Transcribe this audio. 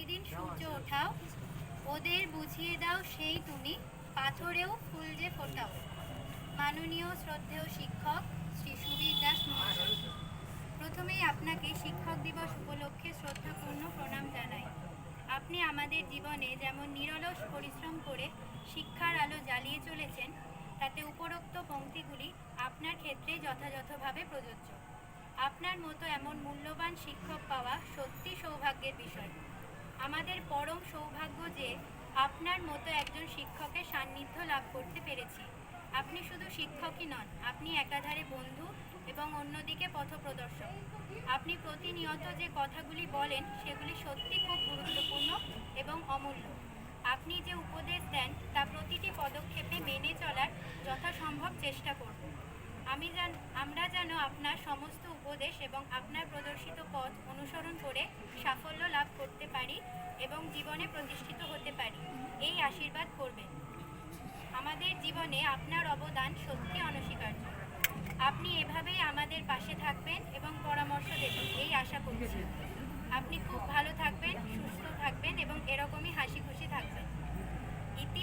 প্রতিদিন সূর্য ওঠাও, ওদের বুঝিয়ে দাও সেই তুমি, পাথরেও ফুল যে ফোটাও। মাননীয় শ্রদ্ধেয় শিক্ষক শ্রী সুবীর দাস মহাশয়, প্রথমেই আপনাকে শিক্ষক দিবস উপলক্ষে শ্রদ্ধাপূর্ণ প্রণাম জানাই। আপনি আমাদের জীবনে যেমন নিরলস পরিশ্রম করে শিক্ষার আলো জ্বালিয়ে চলেছেন, তাতে উপরোক্ত পংক্তিগুলি আপনার ক্ষেত্রে যথাযথভাবে প্রযোজ্য। আপনার মতো এমন মূল্যবান শিক্ষক পাওয়া সত্যি সৌভাগ্যের বিষয়। আমাদের পরম সৌভাগ্য যে আপনার মতো একজন শিক্ষকের সান্নিধ্য লাভ করতে পেরেছি। আপনি শুধু শিক্ষকই নন, আপনি একাধারে বন্ধু এবং অন্যদিকে পথপ্রদর্শক। আপনি প্রতিনিয়ত যে কথাগুলি বলেন সেগুলি সত্যি খুব গুরুত্বপূর্ণ এবং অমূল্য। আপনি যে উপদেশ দেন তা প্রতিটি পদক্ষেপে মেনে চলার যথাসম্ভব চেষ্টা করব। আমরা যেন আপনার সমস্ত উপদেশ এবং আপনার প্রদর্শিত পথ অনুসরণ করে সাফল্য লাভ করতে পারি এবং জীবনে প্রতিষ্ঠিত হতে পারি, এই আশীর্বাদ করবেন। আমাদের জীবনে আপনার অবদান সত্যি অনস্বীকার্য। আপনি এভাবেই আমাদের পাশে থাকবেন এবং পরামর্শ দেবেন, এই আশা করছি। আপনি খুব ভালো থাকবেন, সুস্থ থাকবেন এবং এরকমই হাসি খুশি থাকবেন। ইতি।